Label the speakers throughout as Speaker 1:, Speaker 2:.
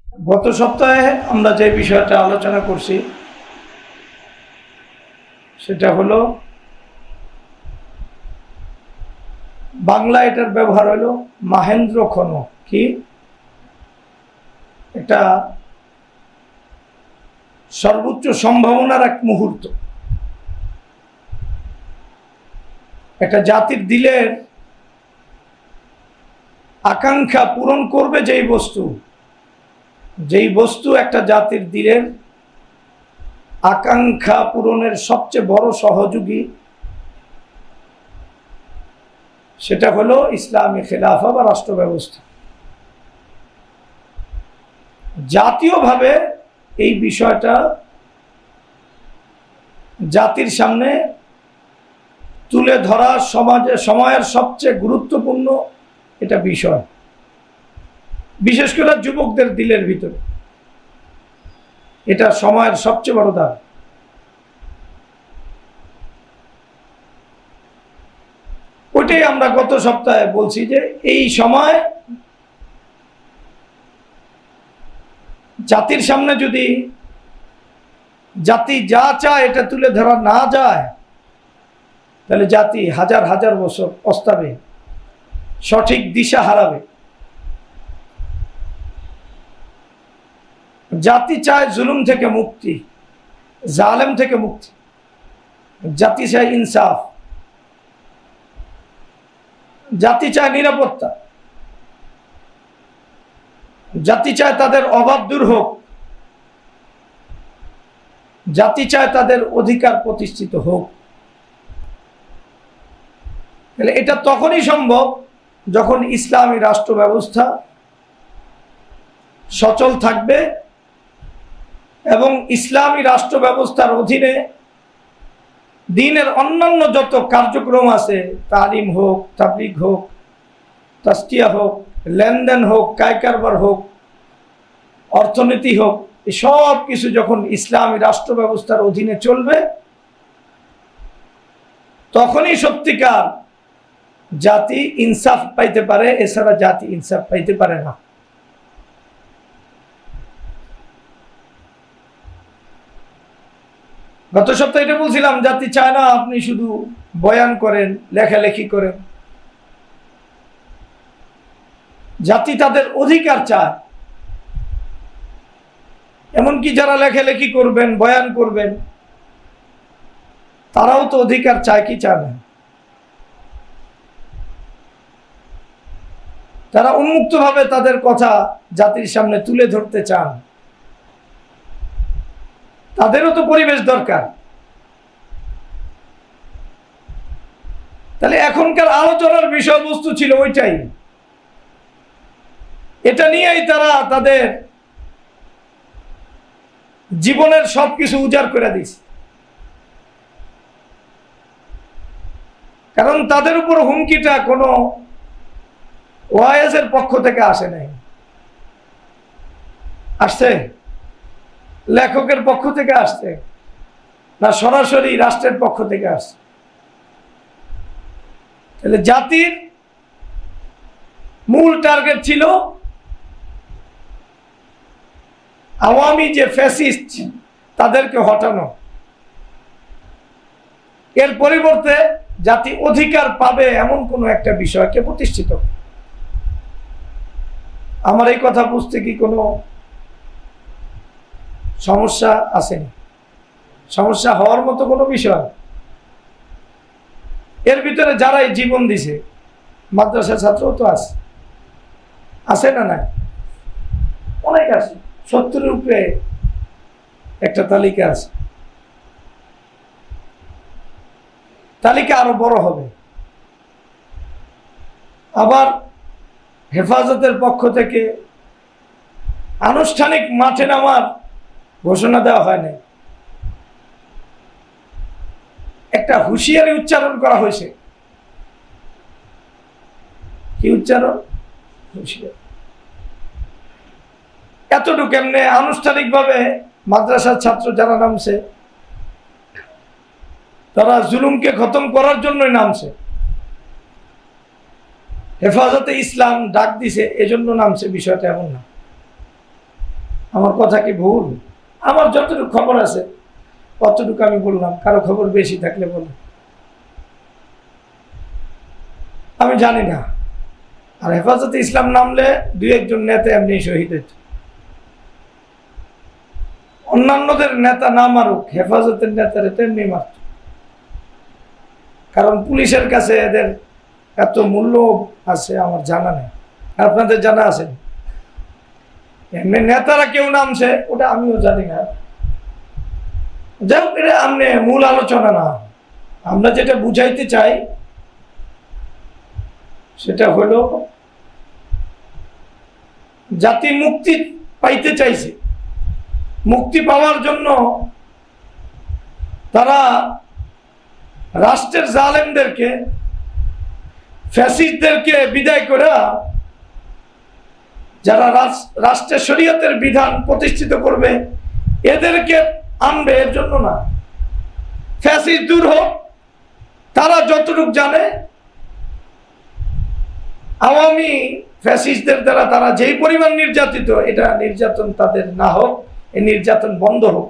Speaker 1: গত সপ্তাহে আমরা যে বিষয়টা আলোচনা করছি সেটা হলো বাংলা এটার ব্যবহার হলো মাহেন্দ্র ক্ষণ। কি এটা সর্বোচ্চ সম্ভাবনার এক মুহূর্ত। একটা জাতির দিলের আকাঙ্ক্ষা পূরণ করবে যেই বস্তু একটা জাতির দিলের আকাঙ্ক্ষা পূরণের সবচেয়ে বড় সহযোগী, সেটা হলো ইসলামী খেলাফা বা রাষ্ট্র ব্যবস্থা। জাতীয়ভাবে এই বিষয়টা জাতির সামনে তুলে ধরা সময়ের সবচেয়ে গুরুত্বপূর্ণ এটা বিষয়, বিশেষ করে যুবকদের দিলের ভিতরে এটা সময়ের সবচেয়ে বড় দাবি। ওইটাই আমরা গত সপ্তাহে বলছি যে এই সময় জাতির সামনে যদি জাতি যা চায় এটা তুলে ধরা না যায়, তাহলে জাতি হাজার হাজার বছর পস্তাবে, সঠিক দিশা হারাবে। জাতি চায় জুলুম থেকে মুক্তি, জালেম থেকে মুক্তি। জাতি চায় ইনসাফ, জাতি চায় নিরাপত্তা, জাতি চায় তাদের অভাব দূর হোক, জাতি চায় তাদের অধিকার প্রতিষ্ঠিত হোক। তাহলে এটা তখনই সম্ভব যখন ইসলামী রাষ্ট্র ব্যবস্থা সচল থাকবে এবং ইসলামী রাষ্ট্র ব্যবস্থার অধীনে দ্বীনের অন্যান্য যত কার্যক্রম আছে, তালিম হোক, তাবলীগ হোক, তাসকিয়া হোক, লেনদেন হোক, কারবার হোক, অর্থনীতি হোক, সব কিছু যখন ইসলামী রাষ্ট্র ব্যবস্থার অধীনে চলবে, তখনই সত্যিকার জাতি ইনসাফ পাইতে পারে। এছাড়া জাতি ইনসাফ পাইতে পারে না। গত সপ্তাহে এটা বলছিলাম, জাতি চায় না আপনি শুধু বয়ান করেন, লেখালেখি করেন। জাতি তাদের অধিকার চায়। এমনকি যারা লেখালেখি করবেন, বয়ান করবেন, তারাও তো অধিকার চায় কি চায় না? তারা উন্মুক্তভাবে তাদের কথা জাতির সামনে তুলে ধরতে চান। তাদেরও তো পরিবেশ দরকার। তাহলে এখনকার আলোচনার বিষয়বস্তু ছিল ওইটাই। এটা নিয়েই তারা তাদের জীবনের সবকিছু উজাড় করে দিয়েছে। কারণ তাদের উপর হুমকিটা কোনো ওয়াইএসের পক্ষ থেকে আসে নাই, আসছে লেখকের পক্ষ থেকে আসছে না সরাসরি রাষ্ট্রের পক্ষ থেকে আসছে। তাহলে জাতির মূল টার্গেট ছিল আওয়ামী যে ফ্যাসিস্ট তাদেরকে হটানো। এর পরিবর্তে জাতি অধিকার পাবে এমন কোনো একটা বিষয়কে প্রতিষ্ঠিত। আমার এই কথা বুঝতে কি কোনো সমস্যা আসেনি? সমস্যা হওয়ার মতো কোনো বিষয়? এর ভিতরে যারাই জীবন দিছে, মাদ্রাসা ছাত্রও তো আছে না? না, অনেক আছে। 70-এর উপরে একটা তালিকা আছে। তালিকা আরো বড় হবে। আবার হেফাজতের পক্ষ থেকে আনুষ্ঠানিক মাঠে নামার ঘোষণা দেওয়া হয় নাই, একটা হুঁশিয়ারি উচ্চারণ করা হয়েছে। কি উচ্চারণ? হুঁশিয়ারি। এতটুকু এমনি আনুষ্ঠানিকভাবে মাদ্রাসার ছাত্র যারা নামছে, তারা জুলুমকে খতম করার জন্যই নামছে। হেফাজতে ইসলাম ডাক দিছে এজন্য নামছে, বিষয়টা এমন না। আমার কথা কি ভুল? আমার যতটুকু খবর আছে অতটুকু আমি বললাম, কারো খবর বেশি থাকলে বলো। আমি জানি না। আর হেফাজতে ইসলাম নামলে দুই একজন নেতা এমনি শহীদ হইত, অন্যান্যদের নেতা না মারুক, হেফাজতের নেতারা তেমনি মারত। কারণ পুলিশের কাছে এদের এত মূল্য আছে আমার জানা নেই, আপনাদের জানা আছে? এমনি নেতারা কেউ নামছে ওটা আমিও জানি না। যাই হোক, এটা আমনে মূল আলোচনা না। আমরা যেটা বুঝাইতে চাই সেটা হলো জাতি মুক্তি পাইতে চাইছে। মুক্তি পাওয়ার জন্য তারা রাষ্ট্রের জালেমদেরকে, ফ্যাসিস্টদেরকে বিদায় করে যারা রাষ্ট্রের শরীয়তের বিধান প্রতিষ্ঠিত করবে এদেরকে আনবে, এর জন্য না। ফ্যাসিস্ট দূর হোক, তারা যতটুকু জানে আওয়ামী ফ্যাসিস্টদের দ্বারা তারা যেই পরিমাণ নির্যাতিত, এটা নির্যাতন তাদের না হোক, এই নির্যাতন বন্ধ হোক।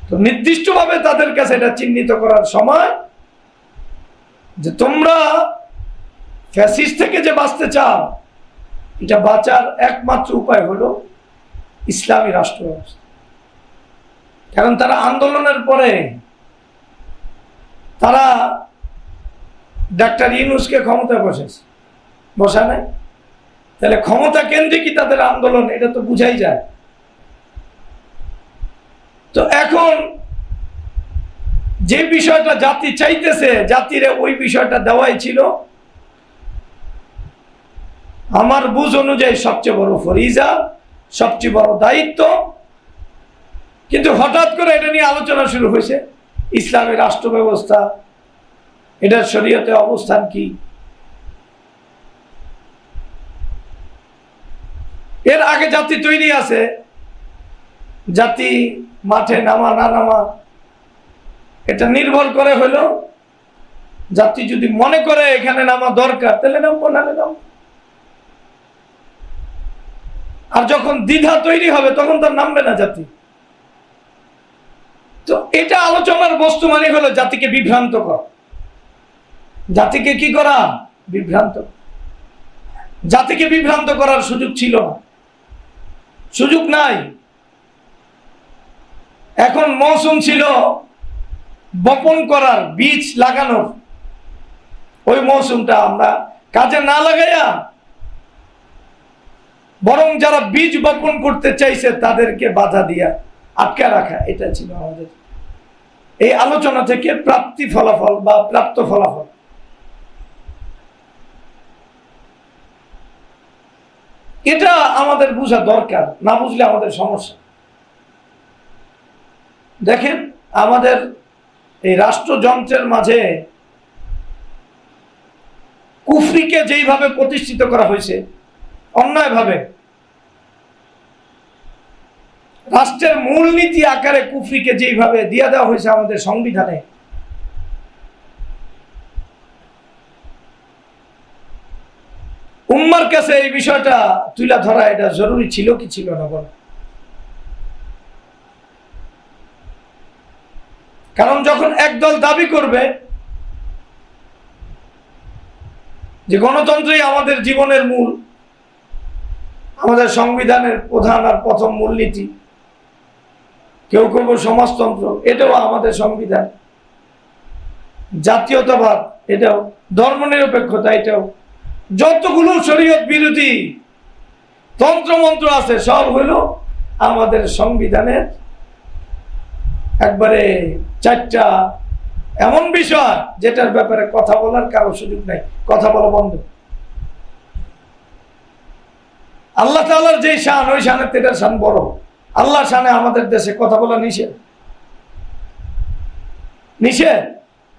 Speaker 1: তো নির্দিষ্টভাবে তাদের কাছে এটা চিহ্নিত করার সময় যে তোমরা ফ্যাসিস্ট থেকে যে বাঁচতে চাও, এটা বাঁচার একমাত্র উপায় হলো ইসলামী রাষ্ট্র ব্যবস্থা। কারণ তারা আন্দোলনের পরে তারা ডাক্তার ইউনূসকে ক্ষমতায় বসা নাই, তাহলে ক্ষমতা কেন্দ্রিকই তাদের আন্দোলন, এটা তো বুঝাই যায়। তো এখন যে বিষয়টা জাতি চাইতেছে, জাতির ওই বিষয়টা দেওয়াই ছিল আমার বুঝ অনুযায়ী সবচেয়ে বড় ফরিজা, সবচেয়ে বড় দায়িত্ব। কিন্তু হঠাৎ করে এটা নিয়ে আলোচনা শুরু হয়েছে, ইসলামী রাষ্ট্র ব্যবস্থা, এটার শরীয়তে অবস্থান কি। এর আগে জাতি তৈরি আছে, জাতি মাঠে নামা না নামা এটা নির্ভর করে হলো জাতি যদি মনে করে এখানে নামা দরকার তাহলে নামবো, নামে নামবো। আর যখন দ্বিধা তৈরি হবে তখন তার নামবে না জাতি। তো এটা আলোচনার বস্তু মানে হলো জাতিকে বিভ্রান্ত করা। জাতিকে কি করা? বিভ্রান্ত। জাতিকে বিভ্রান্ত করার সুযোগ ছিল না, সুযোগ নাই। এখন মৌসুম ছিল বপন করার, বীজ লাগানোর। ওই মৌসুমটা আমরা কাজে না লাগাইয়া বরং যারা বীজ বপন করতে চাইছে তাদেরকে বাধা দিয়া আটকে রাখা, এটা ছিল আমাদের এই আলোচনা থেকে প্রাপ্তি ফলাফল বা প্রাপ্ত ফলাফল। এটা আমাদের বোঝা দরকার, না বুঝলে আমাদের সমস্যা। দেখেন, আমাদের এই রাষ্ট্রযন্ত্রের মাঝে কুফরিকে যেইভাবে প্রতিষ্ঠিত করা হয়েছে অন্যায়ভাবে, রাষ্ট্রের মূলনীতি আকারে কুফরিকে যেইভাবে দিয়ে দেওয়া হয়েছে আমাদের সংবিধানে, উম্মার কাছে এই বিষয়টা তুলে ধরা এটা জরুরি ছিল কি ছিল না বল? কারণ যখন একদল দাবি করবে যে গণতন্ত্রই আমাদের জীবনের মূল, আমাদের সংবিধানের প্রধান আর প্রথম মূলনীতি, কেউ কেউ সমাজতন্ত্র, এটাও আমাদের সংবিধান, জাতীয়তাবাদ এটাও, ধর্মনিরপেক্ষতা এটাও, যতগুলো শরীয়ত বিরোধী তন্ত্রমন্ত্র আছে সব হলো আমাদের সংবিধানের একবারে চারটা এমন বিষয় যেটার ব্যাপারে কথা বলার কারো সুযোগ নাই, কথা বলা বন্ধ। আল্লাহ তাআলার যে শান, ওই শানের তেটার শান বড়। আল্লাহ শানে আমাদের দেশে কথা বলা নিষেধ, নিষেধ,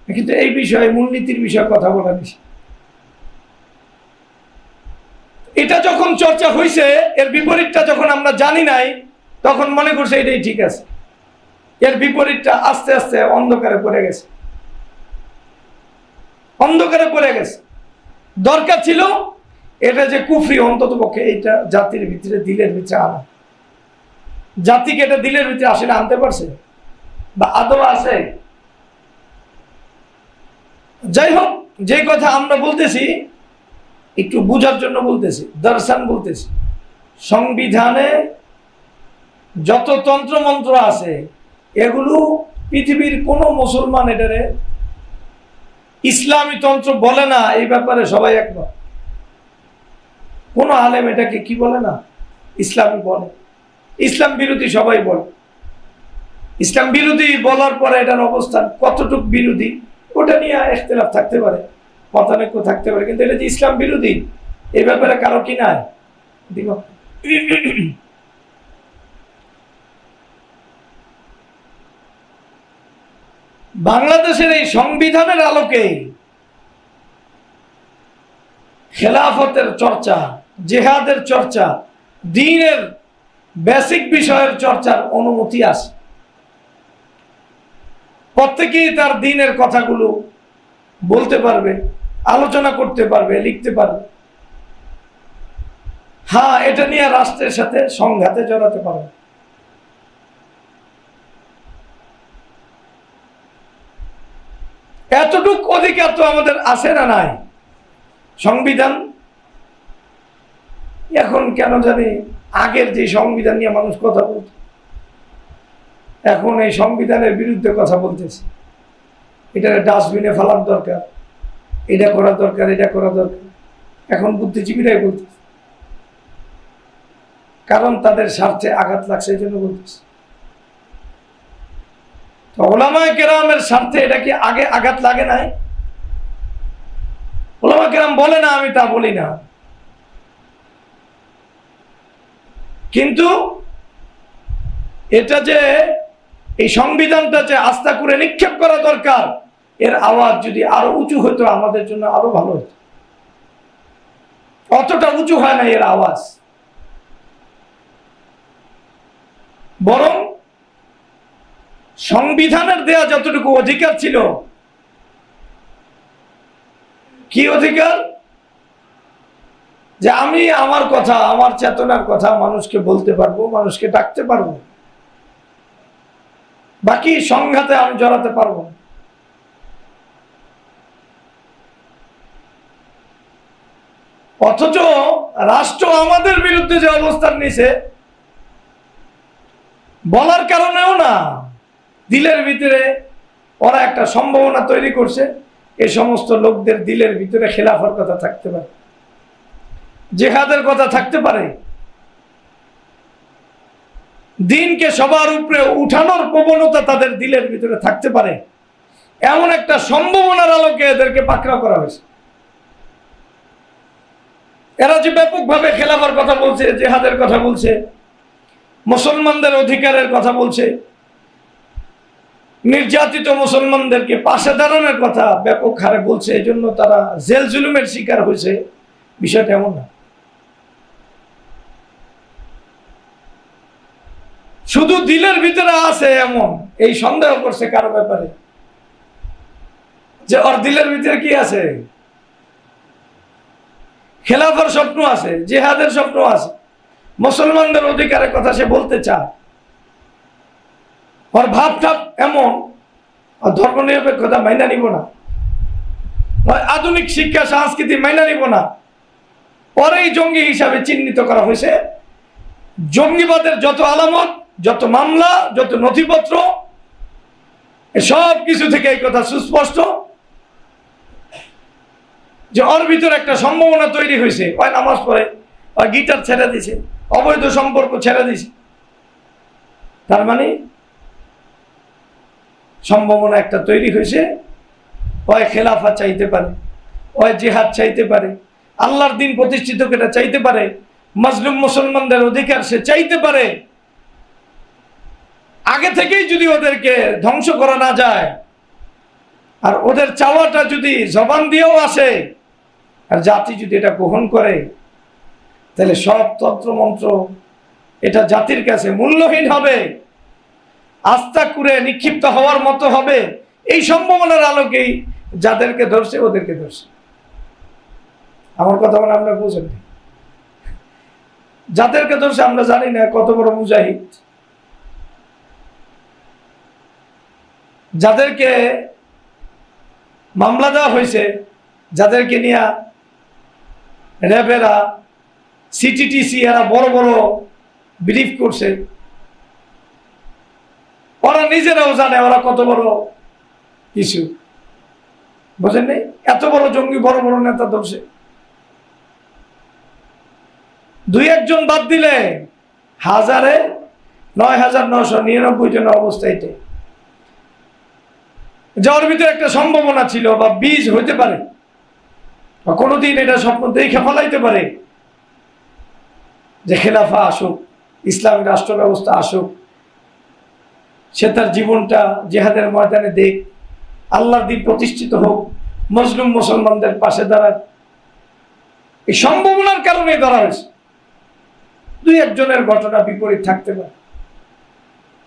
Speaker 1: কিন্তু এই বিষয়ে মূলনীতির বিষয়ে কথা বলা নিষেধ। এটা যখন চর্চা হয়েছে, এর বিপরীতটা যখন আমরা জানি নাই তখন মনে করছে এটাই ঠিক আছে। এর বিপরীতটা আস্তে আস্তে অন্ধকারে পড়ে গেছে, অন্ধকারে পড়ে গেছে। দরকার ছিল এটা যে কুফরি, অন্তত পক্ষে এইটা জাতির ভিতরে, দিলের ভিতরে আনা। জাতিকে এটা দিলের ভিতরে আসলে আনতে পারছে বা আদৌ আছে? যাই হোক, যে কথা আমরা বলতেছি একটু বুঝার জন্য বলতেছি, দর্শন বলতেছি। সংবিধানে যত তন্ত্রমন্ত্র আছে এগুলো পৃথিবীর কোনো মুসলমান এটারে ইসলামী তন্ত্র বলে না, এই ব্যাপারে সবাই একমত। কোন আলেম এটাকে কি বলে না, ইসলামী বলে। ইসলাম বিরোধী সবাই বলে। ইসলাম বিরোধী বলার পরে এটার অবস্থান কতটুক বিরোধী ওটা নিয়ে ইখতিলাফ থাকতে পারে, মতানৈক্য থাকতে পারে, কিন্তু এটা যে ইসলাম বিরোধী এই ব্যাপারে কারো কি নাই দ্বিমত। বাংলাদেশের এই সংবিধানের আলোকে খেলাফতের চর্চা, জিহাদের চর্চা, দ্বীনের বেসিক বিষয়ের চর্চার অনুমতি আছে। প্রত্যেকেই তার দ্বীনের কথাগুলো বলতে পারবে, আলোচনা করতে পারবে, লিখতে পারবে। হ্যাঁ, এটা নিয়ে রাষ্ট্রের সাথে সংঘাতে জড়াতে পারবে। এতটুক অধিকার তো আমাদের আছে না নাই? সংবিধান এখন কেন জানি আগের যে সংবিধান নিয়ে মানুষ কথা বলত, এখন এই সংবিধানের বিরুদ্ধে কথা বলতেছে। এটা ডাস্টবিনে ফেলার দরকার, এটা করা দরকার, এটা করা দরকার। এখন বুদ্ধিজীবীরাই বলতেছে, কারণ তাদের স্বার্থে আঘাত লাগছে, এই জন্য বলতেছে। তো ওলামায়ে কেরামের স্বার্থে এটা কি আগে আঘাত লাগে নাই? ওলামায়ে কেরাম বলে না, আমি তা বলি না, কিন্তু এটা যে এই সংবিধানটা যে আস্থা করে নিক্ষেপ করা দরকার, এর আওয়াজ যদি আরো উঁচু হতো আমাদের জন্য আরো ভালো হতো। অতটা উঁচু হয় না এর আওয়াজ, বরং সংবিধানের দেয়া যতটুকু অধিকার ছিল, কি অধিকার? যে আমি আমার কথা, আমার চেতনার কথা মানুষকে বলতে পারবো, মানুষকে ডাকতে পারবো, বাকি সংঘাতে আমি জড়াতে পারবো। অথচ রাষ্ট্র আমাদের বিরুদ্ধে যে অবস্থান নিছে, বলার কারণেও না, দিলের ভিতরে ওরা একটা সম্ভাবনা তৈরি করছে, এই সমস্ত লোকদের দিলের ভিতরে খেলাফার কথা থাকতে পারে, জিহাদের কথা থাকতে পারে, দিনকে সবার উপরে উঠানোর প্রবণতা তাদের দিলের ভিতরে থাকতে পারে, এমন একটা সম্ভাবনার আলোকে এদেরকে পাকড়াও করা হয়েছে। এরা যে ব্যাপকভাবে খেলাফার কথা বলছে, জিহাদের কথা বলছে, মুসলমানদের অধিকারের কথা বলছে, নির্যাতিত মুসলমানদেরকে পাশে দাঁড়ানোর কথা ব্যাপক হারে বলছে, এই জন্য তারা জেল জুলুমের শিকার হয়েছে, বিষয়টা এমন না। শুধু দিলের ভিতরে আছে এমন, এই সন্দেহ করছে কারো ব্যাপারে যে ওর দিলের ভিতরে কি আছে, খেলাফার স্বপ্ন আছে, জিহাদের স্বপ্ন আছে, মুসলমানদের অধিকারের কথা সে বলতে চায়, ওর ভাবটাপ এমন, ধর্ম নিরপেক্ষতা মাইনা নিব না, আধুনিক শিক্ষা সংস্কৃতি মাইনা নিব না, পরেই জঙ্গি হিসাবে চিহ্নিত করা হয়েছে। জঙ্গিবাদের যত আলামত, যত মামলা, যত নথিপত্র, সব কিছু থেকে এই কথা সুস্পষ্ট যে ওর ভিতরে একটা সম্ভাবনা তৈরি হয়েছে। ওই নামাজ পড়ে, ওই গিটার ছেড়ে দিছে, অবৈধ সম্পর্ক ছেড়ে দিছে, তার মানে সম্ভাবনা একটা তৈরি হয়েছে। ওই খেলাফা চাইতে পারে, ওই জিহাদ চাইতে পারে, আল্লাহর দিন প্রতিষ্ঠিত করে চাইতে পারে, মাজলুম মুসলমানদের অধিকার সে চাইতে পারে। আগে থেকেই যদি ওদেরকে ধ্বংস করা না যায়, আর ওদের চাওয়াটা যদি জবান দিয়েও আসে, আর জাতি যদি এটা গ্রহণ করে, তাহলে সব তন্ত্রমন্ত্র এটা জাতির কাছে মূল্যহীন হবে, আস্থা করে নিক্ষিপ্ত হওয়ার মতো হবে। এই সম্ভাবনার আলোকেই যাদেরকে ধরছে ওদেরকে ধরছে। আমার কথা মানে আমরা বুঝেন, যাদেরকে ধরছে আমরা জানি না কত বড় মুজাহিদ, যাদেরকে মামলা দেওয়া হয়েছে, যাদেরকে নিয়ে র্যাবেরা সিটিটিসি এরা বড় বড় ব্রিফ করছে, ওরা নিজেরাও জানে ওরা কত বড় কিছু, বুঝেন নেই? এত বড় জঙ্গি বড় বড় নেতা ধরছে, 2-1 বাদ দিলে 9,999 জনের অবস্থা এটাই। যাওয়ার ভিতরে একটা সম্ভাবনা ছিল বা বীজ হইতে পারে বা কোনোদিন এটা স্বপ্ন দেখে ফেলাইতে পারে যে খেলাফা আসুক, ইসলামী রাষ্ট্র ব্যবস্থা আসুক, সে তার জীবনটা জিহাদের ময়দানে দেখ, আল্লাহর দ্বীন প্রতিষ্ঠিত হোক, মজলুম মুসলমানদের পাশে দাঁড়ায়। এই সম্ভাবনার কারণে ধরা হয়েছে। 2-1 জনের ঘটনা বিপরীত থাকতে পারে,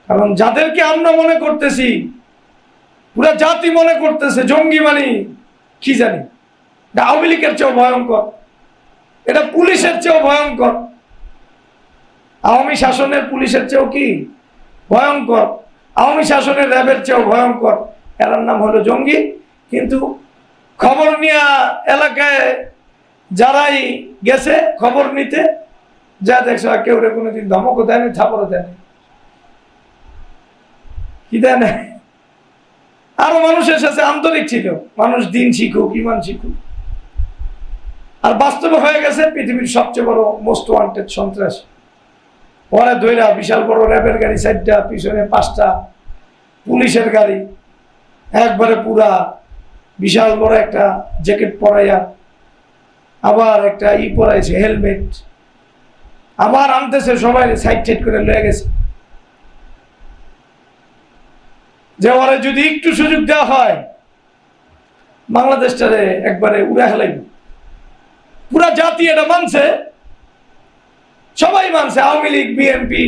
Speaker 1: কারণ যাদেরকে আমরা মনে করতেছি, পুরা জাতি মনে করতেছে জঙ্গি মানে কি জানি, এটা আওয়ামী লীগের চেয়েও ভয়ঙ্কর, এটা পুলিশের চেয়েও ভয়ঙ্কর, আওয়ামী শাসনের পুলিশের চেয়েও কি ভয়ঙ্কর, আওয়ামী শাসনের র্যাবের চেয়েও ভয়ঙ্কর। এর নাম হলো জঙ্গি। কিন্তু খবর নিয়ে এলাকায় যারাই গেছে খবর নিতে, যা দেখছো কেউ রে কোনোদিন ধমকও দেয়নি, থাপড়ও দেয়নি, কি দেয় না। আরো মানুষের সাথে আন্তরিক ছিল, মানুষ দিন শিখুক, ইমান শিখুক। আর বাস্তবে হয়ে গেছে পৃথিবীর সবচেয়ে বড় মোস্ট ওয়ান্টেড সন্ত্রাসী। পরে ধইরা বিশাল বড় র্যাবের গাড়ি 4টা, পিছনে 5টা পুলিশের গাড়ি, একবারে পুরা বিশাল বড় একটা জ্যাকেট পরাইয়া, আবার একটা পরাইছে হেলমেট, আবার আনতেছে সবাই সাইড সাইড করে লয়ে গেছে, যে ওরা যদি একটু সুযোগ দেওয়া হয় বাংলাদেশটারে একবারে উড়ে হেলাইব। পুরা জাতি এটা মানছে, সবাই মানছে, আওয়ামী লীগ, বিএনপি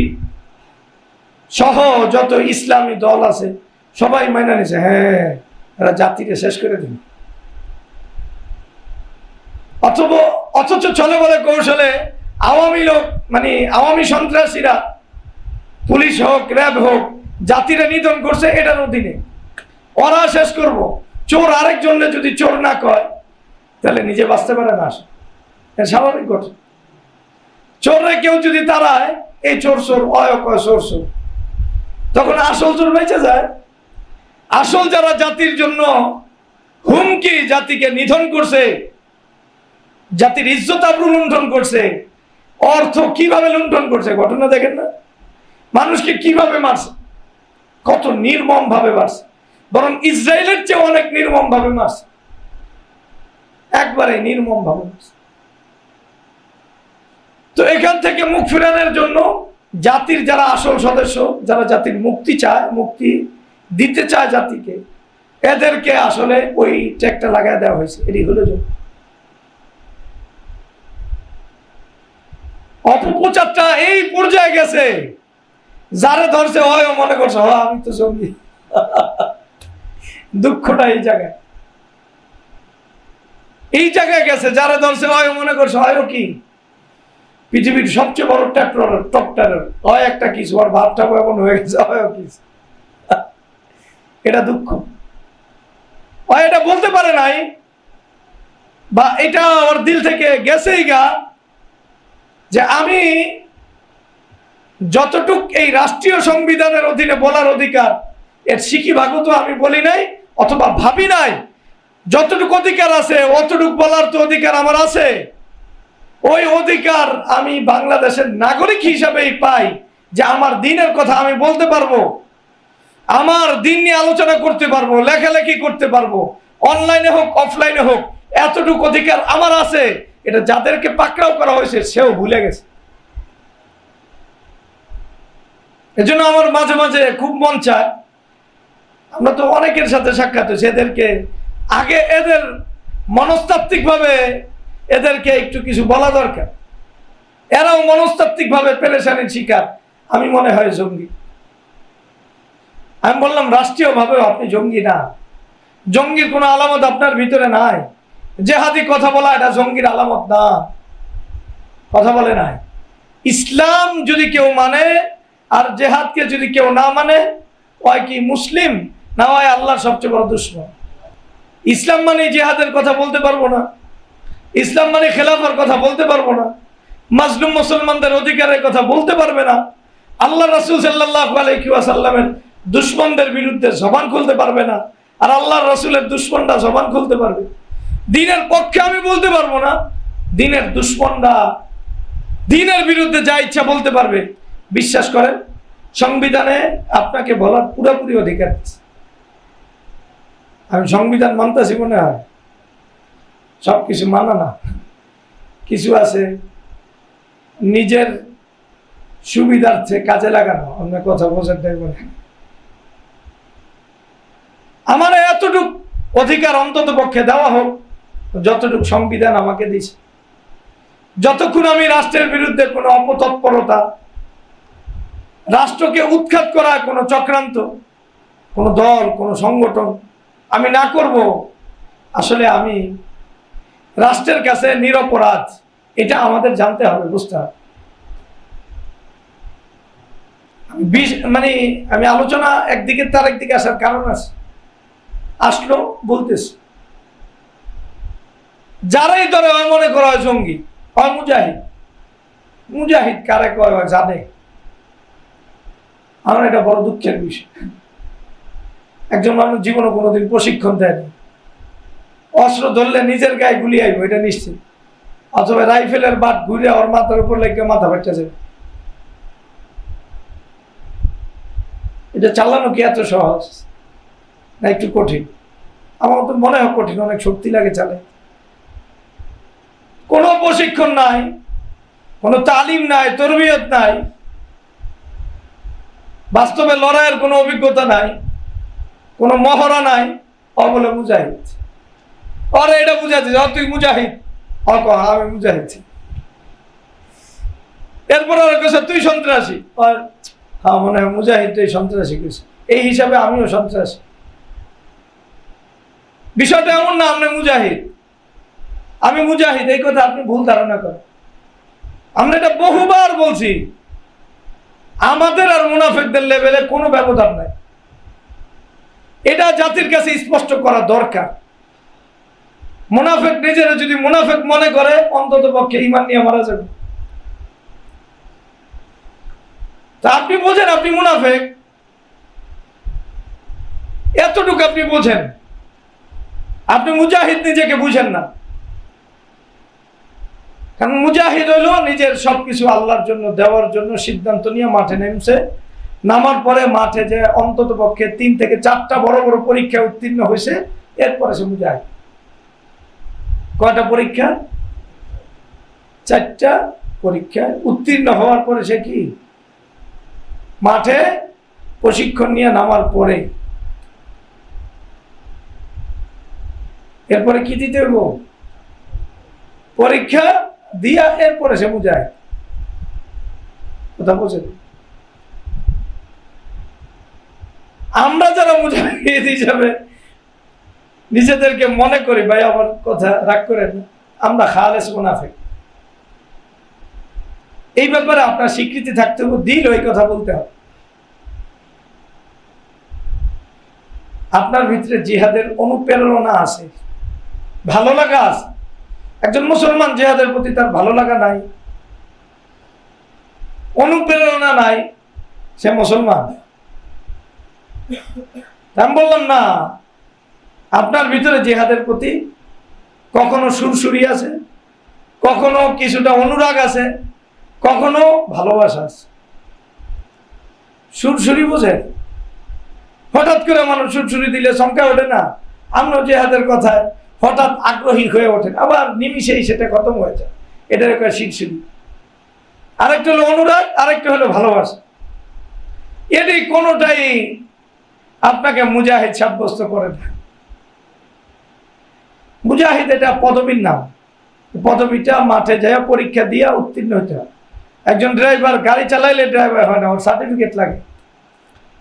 Speaker 1: সহ যত ইসলামী দল আছে সবাই মাইনা নিছে, হ্যাঁ এরা জাতিকে শেষ করে দিন। অথচ চলে বলে কৌশলে আওয়ামী লোক মানে আওয়ামী সন্ত্রাসীরা, পুলিশ হোক র্যাব হোক, জাতিরা নিধন করছে এটার অধীনে, ওরা শেষ করব। চোর আরেকজনের যদি চোর না কয় তাহলে নিজে বাঁচতে পারে না, স্বাভাবিক ঘটনা। চোররা কেউ যদি তারায় এই চোর চোর অয় কয় চোর চোর, তখন আসল চোর বেঁচে যায়। আসল যারা জাতির জন্য হুমকি, জাতিকে নিধন করছে, জাতির ইজ্জত আবরু লুণ্ঠন করছে, অর্থ কিভাবে লুণ্ঠন করছে ঘটনা দেখেন না, মানুষকে কিভাবে মারছে, কত নির্মম ভাবে মারছে, বরং ইসরায়েলের চেয়ে অনেক নির্মম ভাবে মারছে, একবারে নির্মম ভাবে মারছে। তো এখান থেকে মুখ ফেরানোর জন্য জাতির যারা আসল সদস্য, যারা জাতির মুক্তি চায়, মুক্তি দিতে চায় জাতিকে, এদেরকে আসলে ওই ট্যাগটা লাগাই দেওয়া হয়েছে। এটি হলো অপপ্রচারটা এই পর্যায়ে গেছে, যারে ধরছে হয় মনে করছে আমি তো জঙ্গি। দুঃখটা এই জায়গায় গেছে, যারে ধরছে হয় মনে করছে হয় কি পৃথিবীর সবচেয়ে বড় টপ টেরর হয় একটা কিছু, আর ভাবটা এমন হয়ে গেছে হয় কিছু। এটা দুঃখ, হয় এটা বলতে পারে নাই, বা এটা ওর দিল থেকে গেছেই গা, যে আমি যতটুক এই রাষ্ট্রীয় সংবিধানের অধীনে বলার অধিকার, এর সিকি ভাগও তো আমি বলি নাই অথবা ভাবি নাই, যতটুকু অধিকার আছে অতটুক বলার তো অধিকার আমার আছে। ওই অধিকার আমি বাংলাদেশের নাগরিক হিসাবেই পাই, যে আমার দিনের কথা আমি বলতে পারবো, আমার দিন নিয়ে আলোচনা করতে পারবো, লেখালেখি করতে পারবো, অনলাইনে হোক অফলাইনে হোক, এতটুকু অধিকার আমার আছে। এটা যাদেরকে পাকড়াও করা হয়েছে সেও ভুলে গেছে। এজন্য আমার মাঝে মাঝে খুব মন চায়, আমরা তো অনেকের সাথে সাক্ষাৎ হয়েছে, এদেরকে আগে এদের মনস্তাত্ত্বিক ভাবে এদেরকে একটু কিছু বলা দরকার। এরাও মনস্তাত্ত্বিক ভাবে পেরেশানির শিকার। আমি মনে হয় জঙ্গি। আমি বললাম রাষ্ট্রীয় ভাবে আপনি জঙ্গি না, জঙ্গির কোনো আলামত আপনার ভিতরে নাই, জেহাদি কথা বলা এটা জঙ্গির আলামত না, কথা বলে নাই। ইসলাম যদি কেউ মানে আর জেহাদকে যদি কেউ না মানে, হয় কি মুসলিম, না হয় আল্লাহর সবচেয়ে বড় দুশমন। ইসলাম মানে জেহাদের কথা বলতে পারবো না, ইসলাম মানে খেলাফার কথা বলতে পারবো না, মাজলুম মুসলমানদের অধিকারের কথা বলতে পারবে না, আল্লাহ রাসূল সাল্লাল্লাহু আলাইহি ওয়াসাল্লামের দুশমনদের বিরুদ্ধে জবান খুলতে পারবে না, আর আল্লাহর রাসূলের দুশমনরা জবান খুলতে পারবে। দ্বীনের পক্ষে আমি বলতে পারবো না, দ্বীনের দুশমনরা দ্বীনের বিরুদ্ধে যা ইচ্ছা বলতে পারবে। বিশ্বাস করেন, সংবিধানে আপনাকে বলার পুরোপুরি অধিকার আছে। আমি সংবিধান মানতেছি মনে হয়, সব কিছু মানা না, কিছু আছে নিজের সুবিধার্থে কাজে লাগানো। আপনার কথা বোঝেন তাই বলে আমার এতটুক অধিকার অন্তত পক্ষে দেওয়া হোক যতটুকু সংবিধান আমাকে দিয়েছে। যতক্ষণ আমি রাষ্ট্রের বিরুদ্ধে কোনো অপতৎপরতা, রাষ্ট্রকে উৎখাত করা কোনো চক্রান্ত, কোনো দল, কোনো সংগঠন আমি না করব, আসলে আমি রাষ্ট্রের কাছে নিরপরাধ। এটা আমাদের জানতে হবে, বুঝতে হবে। আমি আলোচনা একদিকে তার একদিকে আসার কারণ আছে, আসলো বলতেছি। যারাই ধরে হয় মনে করা হয় জঙ্গি, হয় মুজাহিদ। মুজাহিদ কারে কয় জানে? আমার এটা বড় দুঃখের বিষয়। একজন মানুষ জীবনে কোনোদিন প্রশিক্ষণ দেয়নি, অস্ত্র ধরলে নিজের গায়ে গুলি আইব এটা নিশ্চিত, অথবা রাইফেলের বাট ঘুরে ওর মাথার উপর লেগে মাথা ফেটে যাবে। এটা চালানো কি এত সহজ না একটু কঠিন? আমার তো মনে হয় কঠিন, অনেক শক্তি লাগে চালে। কোনো প্রশিক্ষণ নাই, কোনো তালিম নাই, তরবিয়ত নাই, বাস্তবে লড়াইয়ের কোনো অভিজ্ঞতা নাই, কোনো মহড়া নাই, বলে মুজাহিদ। ওরা এটা বুঝাচ্ছে তুই মুজাহিদ, আমি মুজাহিদ। এরপর ওরা কেছে তুই সন্ত্রাসী, আর হ্যাঁ মনে হয় মুজাহিদ সন্ত্রাসী কেছে, এই হিসাবে আমিও সন্ত্রাসী। বিষয়টা এমন না আপনি মুজাহিদ, আমি মুজাহিদ, এই কথা আপনি ভুল ধারণা করেন। আমরা এটা বহুবার বলছি, আমাদের আর মুনাফিকদের লেভেলে কোনো ব্যবধান নাই। এটা জাতির কাছে স্পষ্ট করা দরকার। মুনাফিক নিজেরা যদি মুনাফিক মনে করে, অন্তত পক্ষে ঈমান নিয়ে মারা যাবে। তা আপনি বোঝেন আপনি মুনাফিক, এতটুকু আপনি বোঝেন। আপনি মুজাহিদ নিজেকে বুঝেন না, কারণ মুজাহিদ হইল নিজের সবকিছু আল্লাহর জন্য দেওয়ার জন্য সিদ্ধান্ত নিয়ে মাঠে নেমছে। নামার পরে মাঠে যে অন্তত পক্ষে 3 থেকে 4টা বড় বড় পরীক্ষা উত্তীর্ণ হয়েছে, এরপরে সে মুজাহিদ। কয়টা পরীক্ষা? 4টা পরীক্ষায় উত্তীর্ণ হওয়ার পরে সে কি মাঠে প্রশিক্ষণ নিয়ে নামার পরে এরপরে কি দিতে হইব? পরীক্ষা দিয়া এরপরে সে মুজাহিদ। কথা বোঝেন? আমরা যারা মুজাহিদ হিসাবে নিজেদেরকে মনে করি, ভাই আমার কথা রাগ করেন, আমরা খালেস মুনাফিক। এই ব্যাপারে আপনার স্বীকৃতি থাকতে হবে, দিল ওই কথা বলতে হবে। আপনার ভিতরে জিহাদের অনুপ্রেরণা আছে, ভালো লাগা আছে। একজন মুসলমান জিহাদের প্রতি তার ভালো লাগা নাই, অনুপ্রেরণা নাই, সে মুসলমান। আমি বললাম না, আপনার ভিতরে জিহাদের প্রতি কখনো সুরসুরি আছে, কখনো কিছুটা অনুরাগ আছে, কখনো ভালোবাসা আছে। সুরসুরি বোঝে? হঠাৎ করে মানুষ সুরসুরি দিলে সংখ্যা ওঠে না। আমরা জিহাদের কথায় হঠাৎ আগ্রহী হয়ে ওঠেন, আবার নিমিষেই সেটা খতম হয়ে যায়। এটার একটা শিরশিরি। আরেকটা হলো অনুরাগ, আরেকটা হলো ভালোবাসা। এটি কোনোটাই আপনাকে মুজাহিদ সাব্যস্ত করে না। মুজাহিদ এটা পদবীর নাম, পদবীটা মাঠে যায় পরীক্ষা দিয়ে উত্তীর্ণ হতে হয়। একজন ড্রাইভার গাড়ি চালাইলে ড্রাইভার হয় না, ওর সার্টিফিকেট লাগে,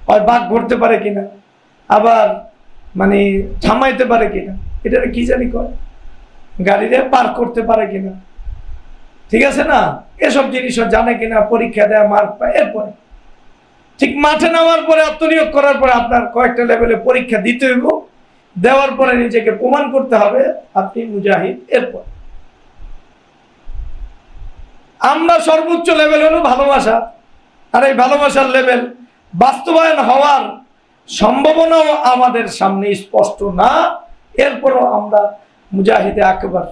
Speaker 1: হয় বাঘ ঘুরতে পারে কিনা, আবার থামাইতে পারে কিনা, এটা কি জানি করে গাড়িতে পার্ক করতে পারে কিনা, ঠিক আছে না, এসব জিনিসও জানে কিনা, পরীক্ষা দেয়, মার্ক পায়। এরপরে ঠিক মাঠে নামার পরে, আত্মনিয়োগ করার পরে আপনার কয়েকটা লেভেলে পরীক্ষা দিতে হইব, দেওয়ার পরে নিজেকে প্রমাণ করতে হবে আপনি মুজাহিদ। এরপর আমরা সর্বোচ্চ লেভেল হলো ভালোবাসা, আর এই ভালোবাসার লেভেল বাস্তবায়ন হওয়ার সম্ভাবনাও আমাদের সামনে স্পষ্ট না, এরপরও আমরা মুজাহিদে আকবার।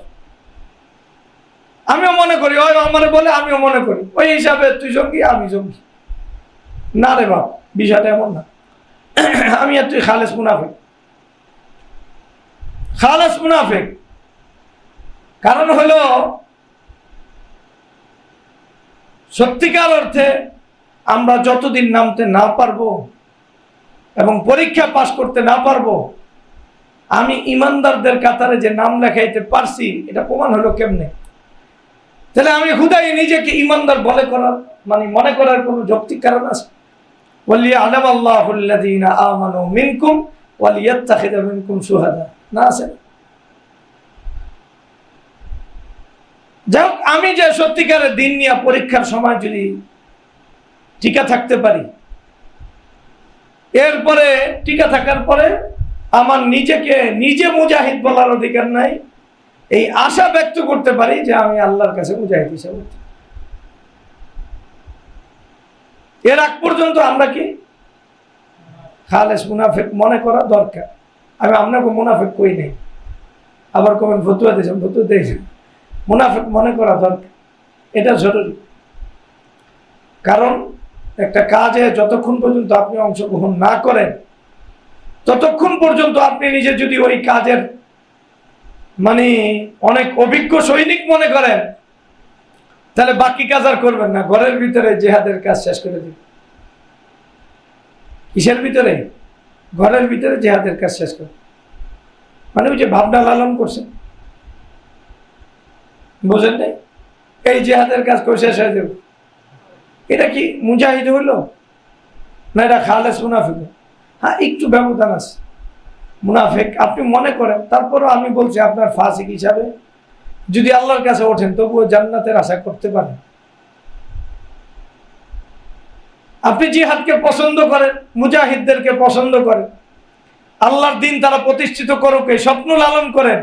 Speaker 1: আমিও মনে করি, ওই আমার বলে আমিও মনে করি, ওই হিসাবে তুই জঙ্গি আমি জঙ্গি না রে বাপ, বিষয়টা এমন না। আমি আর তুই খালেস মুনাফিক, খালেস মুনাফিক। কারণ হলো সত্যিকার অর্থে আমরা যতদিন নামতে না পারবো এবং পরীক্ষা পাশ করতে না পারবো, আমি ইমানদারদের কাতারে যে নাম লেখাইতে পারছি এটা প্রমাণ হলো কেমনে? তাহলে আমি খুদাই নিজেকে ইমানদার বলে করার মানে মনে করার কোনো যৌক্তিক কারণ আছে? ওয়ালিয়া'লাম আল্লাহুল্লাযীনা আমানু মিনকুম ওয়ালিয়াত্তাখিযা মিনকুম শুহাদা, না আছে? যাই হোক, আমি যে সত্যিকারের দিন নিয়ে পরীক্ষার সময় যদি টিকা থাকতে পারি, এরপরে টিকা থাকার পরে আমার নিজেকে নিজে মুজাহিদ বলার অধিকার নাই, এই আশা ব্যক্ত করতে পারি যে আমি আল্লাহর কাছে মুজাহিদ হিসেবে। এর আগ পর্যন্ত আমরা কি খালেস মুনাফিক মনে করা দরকার। আমি আপনাকে মুনাফিক কই নেই, আবার কমেন ফতুয়া দিয়েছেন, ফতুয়া দিয়েছেন, মুনাফিক মনে করা দরকার, এটা জরুরি। কারণ একটা কাজে যতক্ষণ পর্যন্ত আপনি অংশগ্রহণ না করেন, ততক্ষণ পর্যন্ত আপনি নিজে যদি ওই কাজের মানে অনেক অভিজ্ঞ সৈনিক মনে করেন, তাহলে বাকি কাজ আর করবেন না, ঘরের ভিতরে জিহাদের কাজ শেষ করে দিবেন। কিসের ভিতরে? ঘরের ভিতরে জিহাদের কাজ শেষ করে, মানে ওই যে ভাবনা লালন করছেন, বুঝেন নাই? এই জিহাদের কাজ করে শেষ হয়ে যাবে। এটা কি মুজাহিদ হইল না এটা খালেস মুনাফিক? হ্যাঁ, একটু ব্যবধান আছে। মুনাফিক আপনি মনে করেন, তারপরও আমি বলছি আপনার ফাসিক হিসাবে যদি আল্লাহর কাছে ওঠেন তবুও জান্নাতের আশা করতে পারেন। আপনি জিহাদকে পছন্দ করেন, মুজাহিদদেরকে পছন্দ করেন, আল্লাহর দিন তারা প্রতিষ্ঠিত করুক এই স্বপ্ন লালন করেন,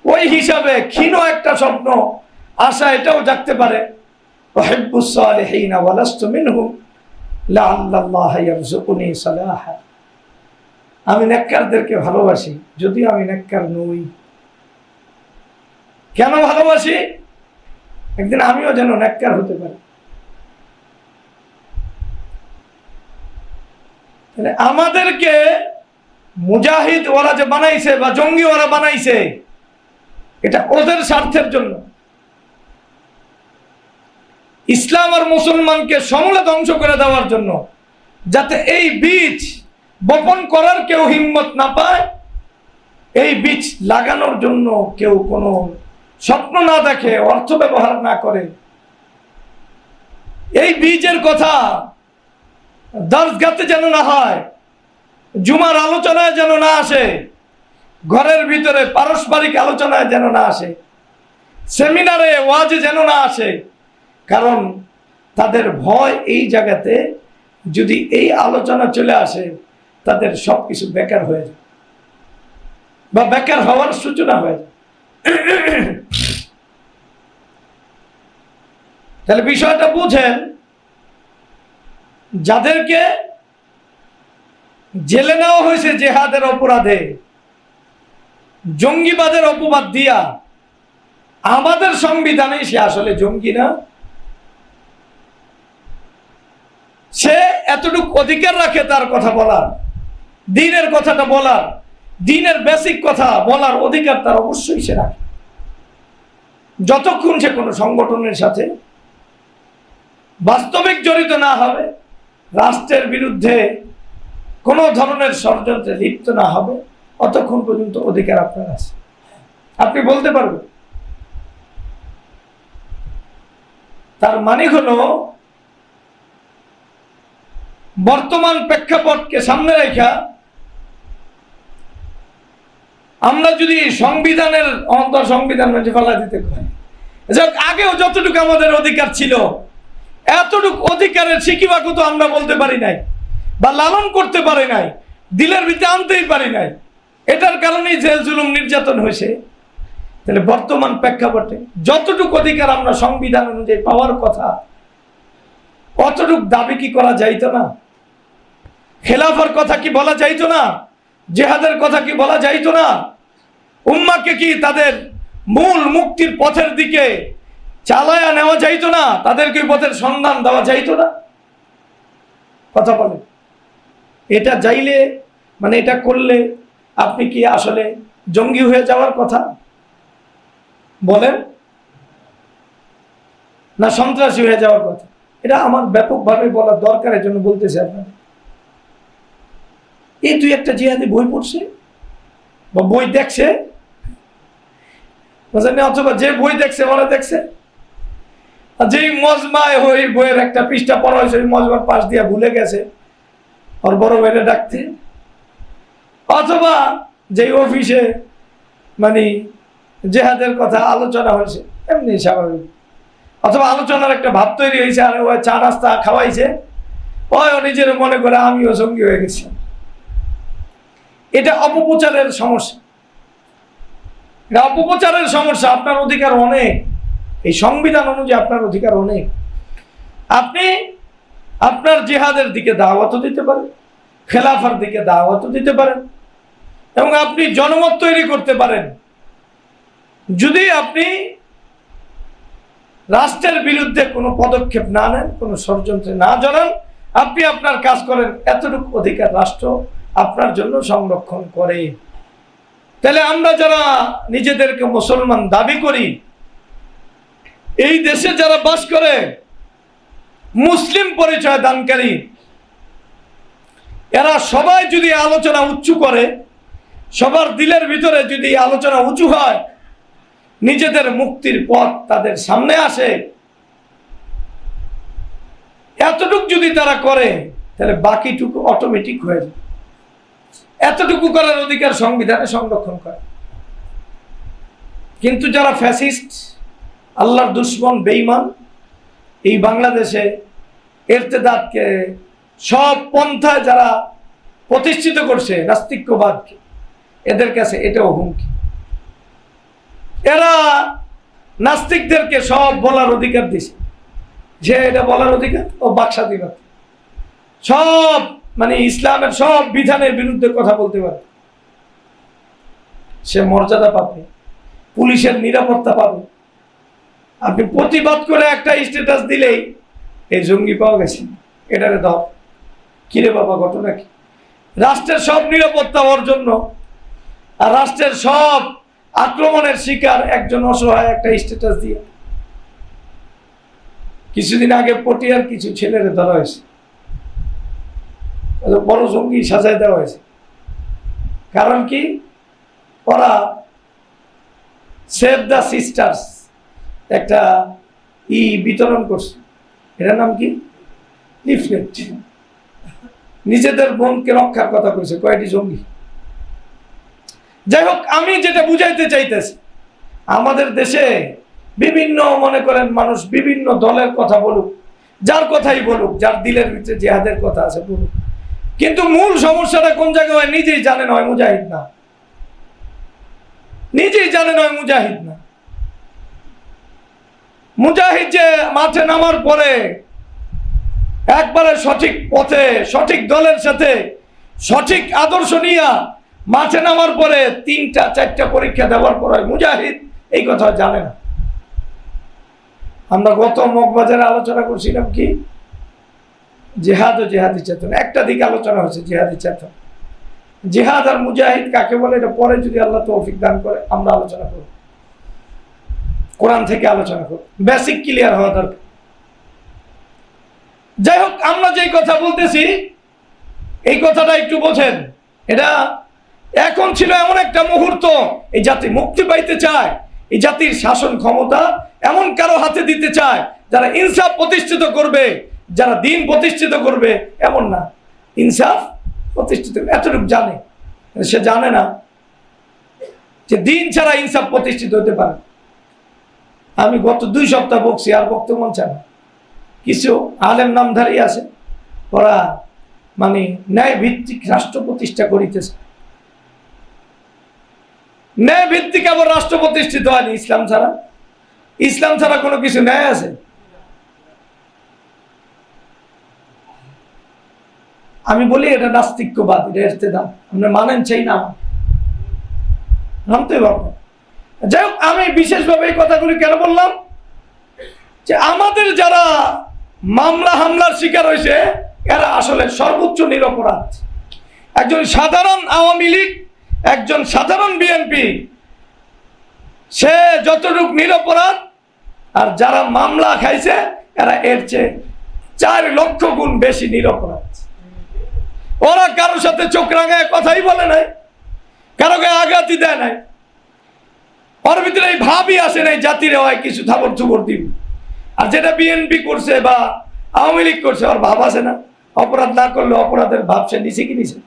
Speaker 1: ওই হিসাবে ক্ষীণ একটা স্বপ্ন আশা এটাও জাগতে পারে, উহিব্বুস সালিহিনা ওয়া লাস্তু মিনহুম লাআল্লাল্লাহা ইয়ারযুকুনি সালাহা। আমি নেককারদেরকে ভালোবাসি যদিও আমি নেককার নই। কেন ভালোবাসি? একদিন আমিও যেন নেককার হতে পারি। আমাদেরকে মুজাহিদ ওরা যে বানাইছে বা জঙ্গি ওরা বানাইছে, এটা ওদের স্বার্থের জন্য, ইসলাম আর মুসলমানকে সমূলে ধ্বংস করে দেওয়ার জন্য, যাতে এই বীজ বপন করার কেউ হিম্মত না পায়, এই বীজ লাগানোর জন্য কেউ কোনো স্বপ্ন না দেখে, অর্থ ব্যবহার না করে। এই বীজের কথা দরজগাতে যেন না হয়, জুমার আলোচনায় যেন না আসে, ঘরের ভিতরে পারস্পরিক আলোচনায় যেন না আসে, সেমিনারে ওয়াজে যেন না আসে। কারণ তাদের ভয় এই জায়গাতে যদি এই আলোচনা চলে আসে, তাদের সব কিছু বেকার হয়ে যায় বা বেকার হওয়ার সূচনা হয়ে যায়। তাহলে বিষয়টা বুঝেন, যাদেরকে জেলে নেওয়া হয়েছে জেহাদের অপরাধে, জঙ্গিবাদের অপবাদ দিয়া, আমাদের সংবিধানে সে আসলে জঙ্গি না, সে এতটুকু অধিকার রাখে তার কথা বলার, দ্বীনের কথাটা বলার, দ্বীনের বেসিক কথা বলার অধিকার তার অবশ্যই সে রাখে, যতক্ষণ সে কোনো সংগঠনের সাথে বাস্তবিক জড়িত না হবে, রাষ্ট্রের বিরুদ্ধে কোনো ধরনের ষড়যন্ত্রে লিপ্ত না হবে, অতক্ষণ পর্যন্ত অধিকার আপনার আছে, আপনি বলতে পারবেন। তার মানে হলো বর্তমান প্রেক্ষাপটকে সামনে রেখা আমরা যদি সংবিধানের অন্তর সংবিধান মানে ফেলা দিতে পারি, আগেও যতটুকু আমাদের অধিকার ছিল এতটুকু অধিকারের সিকিবাকু তো আমরা বলতে পারি নাই বা লালন করতে পারি নাই, দিলের ভিতরে আনতেই পারি নাই। এটার কারণেই জেল জুলুম নির্যাতন হয়েছে। তাহলে বর্তমান প্রেক্ষাপটে যতটুকু অধিকার আমরা সংবিধান অনুযায়ী পাওয়ার কথা অতটুকু দাবি কি করা যাইতো না? খেলাফার কথা কি বলা যাইতো না? জেহাদের কথা কি বলা যাইতো না? উম্মাকে কি তাদের মূল মুক্তির পথের দিকে চালায়া নেওয়া যাইতো না? তাদেরকে পথের সন্ধান দেওয়া যাইতো না? কথা বলে এটা যাইলে মানে এটা করলে আপনি কি আসলে জঙ্গি হয়ে যাওয়ার কথা বলেন, না সন্ত্রাসী হয়ে যাওয়ার কথা? এটা আমার ব্যাপকভাবে বলার দরকারের জন্য বলতেছে আপনারা। এই তুই একটা জিহাদি বই পড়ছে বা বই দেখছে, অথবা যে বই দেখছে ওরা দেখছে, যেই মজমায় ওই বইয়ের একটা পৃষ্ঠা পড়া হয়েছে ওই মজমার পাশ দিয়ে ভুলে গেছে ওর বড় ভাইরে ডাকতে, অথবা যেই অফিসে মানে জেহাদের কথা আলোচনা হয়েছে এমনি স্বাভাবিক, অথবা আলোচনার একটা ভাব তৈরি হয়েছে আর ওই চা নাস্তা খাওয়াইছে, ওই নিজের মনে করে আমিও সঙ্গী হয়ে গেছি। এটা অপপ্রচারের সমস্যা, এটা অপপ্রচারের সমস্যা। আপনার অধিকার অনেক, এই সংবিধান অনুযায়ী আপনার অধিকার অনেক। আপনি আপনার জিহাদের দিকে দাওয়াতও দিতে পারেন, খেলাফার দিকে দাওয়াতও দিতে পারেন, এবং আপনি জনমত তৈরি করতে পারেন। যদি আপনি রাষ্ট্রের বিরুদ্ধে কোনো পদক্ষেপ না নেন, কোনো ষড়যন্ত্রে না জড়ান, আপনি আপনার কাজ করেন, এতটুকু অধিকার রাষ্ট্র আপনার জন্য সংরক্ষণ করে। তাহলে আমরা যারা নিজেদেরকে মুসলমান দাবি করি, এই দেশে যারা বাস করে মুসলিম পরিচয় দানকারী, এরা সবাই যদি আলোচনা উঁচু করে, সবার দিলের ভিতরে যদি আলোচনা উঁচু হয়, নিজেদের মুক্তির পথ তাদের সামনে আসে, এতটুকু যদি তারা করে তাহলে বাকিটুকু অটোমেটিক হয়ে যায়। এতটুকু করার অধিকার সংবিধানে সংরক্ষণ করে। কিন্তু যারা ফ্যাসিস্ট, আল্লাহর দুশ্মন, বেঈমান, এই বাংলাদেশে ইরতেদাদকে সব পন্থায় যারা প্রতিষ্ঠিত করছে, নাস্তিক্যবাদকে, এদের কাছে এটাও হুমকি। এরা নাস্তিকদেরকে সব বলার অধিকার দিছে, যে এটা বলার অধিকার ও বাকস্বাধীনতা, সব মানে ইসলামের সব বিধানের বিরুদ্ধে কথা বলতে পারে, সে মর্যাদা পাবে, পুলিশের নিরাপত্তা পাবে। আপনি প্রতিবাদ করে একটা স্ট্যাটাস দিলেই এই জঙ্গি পাওয়া গেছে, এটারে ধর, কিরে বাবা ঘটনা কি? রাষ্ট্রের সব নিরাপত্তা ওর জন্য, আর রাষ্ট্রের সব আক্রমণের শিকার একজন অসহায় একটা স্ট্যাটাস দিয়ে। কিছুদিন আগে পটিয়ার কিছু ছেলেরে ধরা হয়েছে, বড় জঙ্গি সাজায় দেওয়া হয়েছে। কারণ কি? ওরা সেভ দ্য সিস্টার্স একটা বিতরণ করছে, এটার নাম কি? লিফলেট। নিজেদের বোনকে রক্ষার কথা কইছে কয়েকটি জঙ্গি। যাই হোক, আমি যেটা বুঝাইতে চাইতেছি, আমাদের দেশে বিভিন্ন মনে করেন মানুষ বিভিন্ন দলের কথা বলুক, যার কথাই বলুক, যার দিলের ভিতরে জিহাদের কথা আছে বলুক, কিন্তু মূল সমস্যাটা কোন জায়গায় হয় নিজেই জানেন, হয় মুজাহিদ না। নিজেই জানেন হয় মুজাহিদ না। মুজাহিদ যে মাঠে নামার পরে একবারে সঠিক পথে, সঠিক দলের সাথে, সঠিক আদর্শ নিয়ে মাঠে নামার পরে 3টা-4টা পরীক্ষা দেওয়ার পর মুজাহিদ, এই কথা জানে না। আমরা গত মগবাজারে আলোচনা করছিলাম কি? জিহাদ ও জিহাদি চেতনা, একটা দিকে আলোচনা হচ্ছে জিহাদি চেতনা। জিহাদ আর মুজাহিদ কাকে বলে এটা পরে যদি আল্লাহ তৌফিক দান করে আমরা আলোচনা করব, কোরআন থেকে আলোচনা করব, বেসিক ক্লিয়ার হওয়া দরকার। যাই হোক, আমরা যেই কথা বলতেছি এই কথাটা একটু বোঝেন। এটা এখন ছিল এমন একটা মুহূর্ত, এই জাতি মুক্তি পাইতে চায়, এই জাতির শাসন ক্ষমতা এমন কারো হাতে দিতে চায় যারা ইনসাফ প্রতিষ্ঠিত করবে, যারা দিন প্রতিষ্ঠিত করবে, এমন না, ইনসাফ প্রতিষ্ঠিত, এতটুকু জানে। সে জানে না যে দিন ছাড়া ইনসাফ প্রতিষ্ঠিত হতে পারে। আমি গত 2 সপ্তাহ বকছি, আর বক্তব্য মন চায় না। কিছু আলেম নামধারী আছে, ওরা মানে ন্যায় ভিত্তিক রাষ্ট্র প্রতিষ্ঠা করিতেছে। ন্যায় ভিত্তিক আবার রাষ্ট্র প্রতিষ্ঠিত হয়নি ইসলাম ছাড়া। ইসলাম ছাড়া কোনো কিছু ন্যায় আছে? আমি বলি এটা নাস্তিক্যবাদ, এটা ইরতেদাদ। আমরা মানেন চাই না, মানতে পারবো। যাই হোক, আমি বিশেষভাবে এই কথাগুলি কেন বললাম, যে আমাদের যারা মামলা হামলার শিকার হয়েছে এরা আসলে সর্বোচ্চ নিরপরাধ। একজন সাধারণ আওয়ামী লীগ, একজন সাধারণ বিএনপি, সে যতটুকু নিরপরাধ, আর যারা মামলা খাইছে এরা এর চেয়ে 4 লক্ষ গুণ বেশি নিরপরাধ। ওরা কারোর সাথে চোখ রাঙায় কথাই বলে নাই, কারো গায়ে আঘাতই দেয় নাই, ওর ভিতরে এই ভাবই আসে নাই জাতির হয় কিছু থাবর থুবর দিব। আর যেটা বিএনপি করছে বা আওয়ামী লীগ করছে, ওর ভাব আছে না? অপরাধ না করলে অপরাধের ভাব সে নিছে কি নিছে?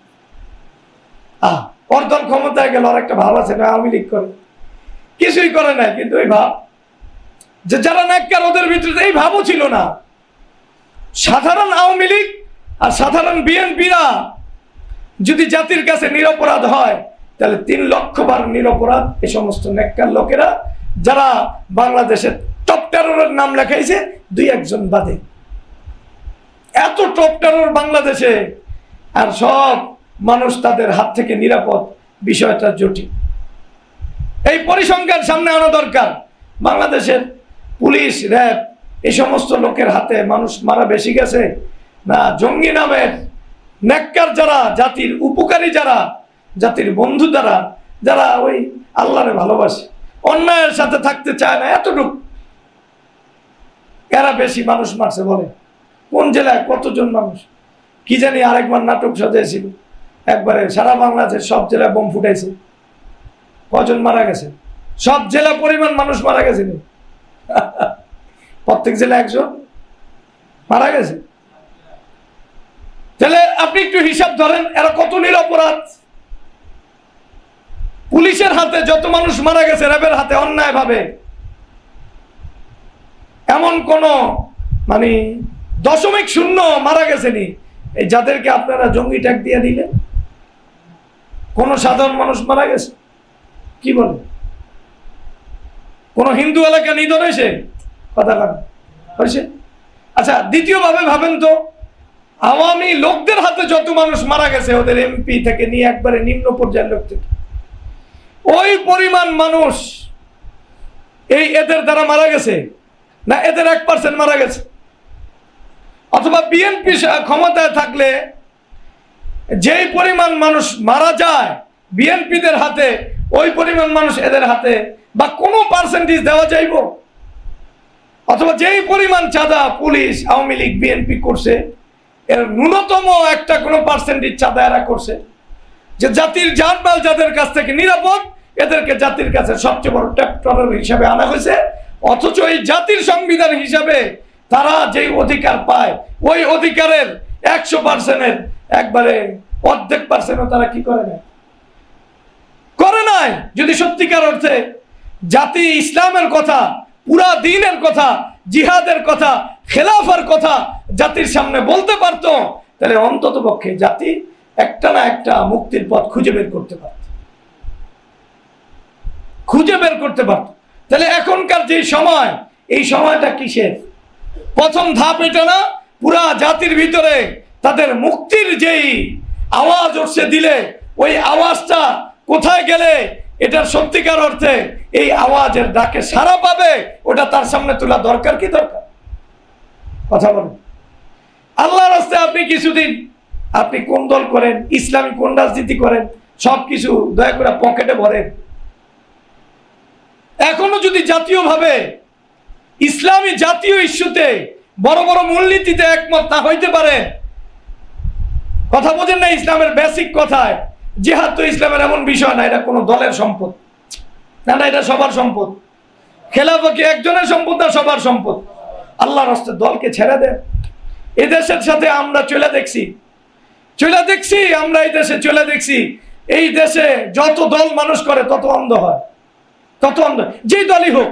Speaker 1: ওর দল ক্ষমতায় গেল, আর একটা ভাব আছে না? আওয়ামী লীগ করে কিছুই করে নাই, কিন্তু এই ভাব যে যারা নেককার ওদের ভিতরে এই ভাবও ছিল না। সাধারণ আওয়ামী লীগ আর সাধারণ বিএনপিরা যদি জাতির কাছে নিরপরাধ হয়, তাহলে 3 লক্ষ বার নিরপরাধ এই সমস্ত নেককার লোকেরা, যারা বাংলাদেশের টপ টেররের নাম লেখাইছে 2-1 জন বাদে। এত টপ টেরর বাংলাদেশে, আর সব মানুষ তাদের হাত থেকে নিরাপদ, বিষয়টা জটিল। এই পরিসংখ্যান সামনে আনা দরকার। বাংলাদেশের পুলিশ, র্যাব, এই সমস্ত লোকের হাতে মানুষ মারা বেশি গেছে না জঙ্গি নামের নেককার যারা, জাতির উপকারী যারা, জাতির বন্ধু যারা, যারা ওই আল্লাহরে ভালোবাসে, অন্যায়ের সাথে থাকতে চায় না, এতটুকু এরা বেশি মানুষ মারছে? বলে কোন জেলায় কতজন মানুষ? কি জানি আরেকবার নাটক সাজিয়েছিল, একবারে সারা বাংলাদেশের সব জেলায় বোম ফুটাইছে। কজন মারা গেছে? সব জেলা পরিমাণ মানুষ মারা গেছে? প্রত্যেক জেলা 1 জন মারা গেছে। তাহলে আপনি একটু হিসাব ধরেন, এরা কত নিরপরাধ। পুলিশের হাতে যত মানুষ মারা গেছে, র্যাবের হাতে অন্যায় ভাবে, এমন কোন মানে 0.0 মারা গেছেনি। এই যাদেরকে আপনারা জঙ্গি ট্যাগ দিয়ে দিলেন, কোন সাধারণ মানুষ মারা গেছে? কি বলে? কোন হিন্দু এলাকা নিধন হয়েছে? কথা হয়েছে? আচ্ছা, দ্বিতীয়ভাবে ভাবেন তো, আওয়ামী লোকদের হাতে যত মানুষ মারা গেছে, ওদের এমপি থেকে নিয়ে একবারে নিম্ন পর্যায়ের লোক থেকে, ওই পরিমাণ মানুষ এই এদের দ্বারা মারা গেছে না এদের 1% মারা গেছে? অথবা বিএনপি ক্ষমতায় থাকলে যেই পরিমাণ মানুষ মারা যায় বিএনপিদের হাতে, ওই পরিমাণ মানুষ এদের হাতে বা কোনো পার্সেন্টেজ দেওয়া যাইব? অথবা যেই পরিমাণ চাঁদা পুলিশ, আওয়ামী লীগ, বিএনপি করছে, এর ন্যূনতম একটা কোনো পার্সেন্টেজ চাঁদা এরা করছে? যে জাতির জানমাল যাদের কাছ থেকে নিরাপদ, এদেরকে জাতির কাছে সবচেয়ে বড় ট্যাক্টরের হিসাবে আনা হয়েছে। অথচ এই জাতির সংবিধান হিসাবে তারা যেই অধিকার পায়, ওই অধিকারের 100%-এর একবারে 0.5% তারা কি করে না, করে নাই। যদি সত্যিকার অর্থে জাতি ইসলামের কথা, পুরা দ্বীনের কথা, জিহাদের কথা, খেলাফার কথা জাতির সামনে বলতে পারত, তাহলে অন্তত পক্ষে জাতি একটা না একটা মুক্তির পথ খুঁজে বের করতে পারত, তাহলে এখনকার যে সময়, এই সময়টা কিসের? প্রথম ধাপ এটা না? পুরা জাতির ভিতরে তাদের মুক্তির যেই আওয়াজ উঠছে দিলে, ওই আওয়াজটা কোথায় গেলে এটার সত্যিকার অর্থে এই আওয়াজের ডাকে সাড়া পাবে, ওটা তার সামনে তোলা দরকার কি দরকার? কথা বলেন। আল্লাহর রাস্তায় আপনি কিছুদিন, আপনি কোন দল করেন, ইসলামী কোন রাজনীতি করেন, সবকিছু দয়া করে পকেটে ভরেন। এখনো যদি জাতীয়ভাবে ইসলামী জাতীয় ইস্যুতে বড় বড় মূলনীতিতে একমত না হইতে পারে, কথা বোঝেন না ইসলামের বেসিক কথায়, জিহাদ তো ইসলামের এমন বিষয় না এটা কোনো দলের সম্পদ না, না এটা সবার সম্পদ। খেলাফা কি একজনের সম্পদ না সবার সম্পদ? আল্লাহর রাস্তায় দলকে ছেড়ে দেন। এদেশের সাথে আমরা চলে দেখছি, আমরা এই দেশে চলে দেখছি এই দেশে যত দল মানুষ করে তত অন্ধ হয়, তত অন্ধ, যেই দলই হোক।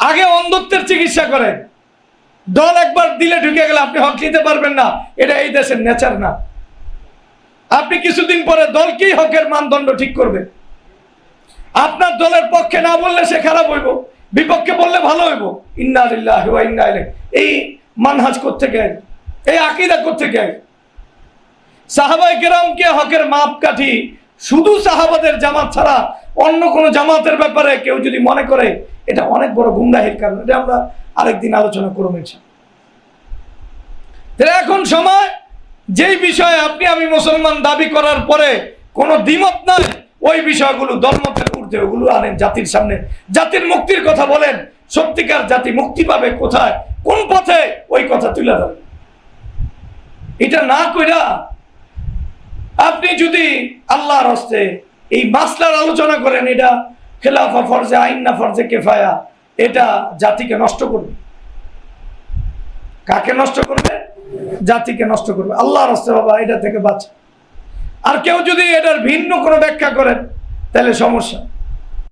Speaker 1: আগে অন্ধত্বের চিকিৎসা করে, দল একবার দিলে ঢুকে গেলে আপনি হক নিতে পারবেন না, এটা এই দেশের নেচার না। আপনি কিছুদিন পরে দলকেই হকের মানদণ্ড ঠিক করবে। আপনার দলের পক্ষে না বললে সে খারাপ হইব, বিপক্ষে বললে ভালো হইব। ইন্না লিল্লাহি ওয়া ইন্না ইলাইহি। এই মানহাজ কোত্থেকে, এই আকীদা কোত্থেকে? সাহাবায়ে কেরামকে হকের মাপকাঠি শুধু সাহাবাদের জামাত ছাড়া অন্য কোনো জামাতের ব্যাপারে কেউ যদি মনে করে, এটা অনেক বড় গুমরাহির কারণ। এটা আমরা আরেকদিন আলোচনা করব ইনশাআল্লাহ। এখন সময়, যেই বিষয়ে আপনি আমি মুসলমান দাবি করার পরে কোনো দ্বিমত নাই, ওই বিষয়গুলো দলমতের ঊর্ধ্বে ওগুলো আনেন জাতির সামনে, জাতির মুক্তির কথা বলেন। সত্যিকার জাতি মুক্তি পাবে কোথায়, কোন পথে, ওই কথা তুলে ধরেন। এটা না কইরা আপনি যদি আল্লাহর হস্তে এই মাসলার আলোচনা করেন, এটা খেলাফা ফরজে আইন না ফরজে কেফায়া, এটা জাতিকে নষ্ট করবে। কাকে নষ্ট করবে? জাতিকে নষ্ট করবে। আল্লাহর হস্তে বাবা এটা থেকে বাঁচে। আর কেউ যদি এটার ভিন্ন কোনো ব্যাখ্যা করেন তাহলে সমস্যা।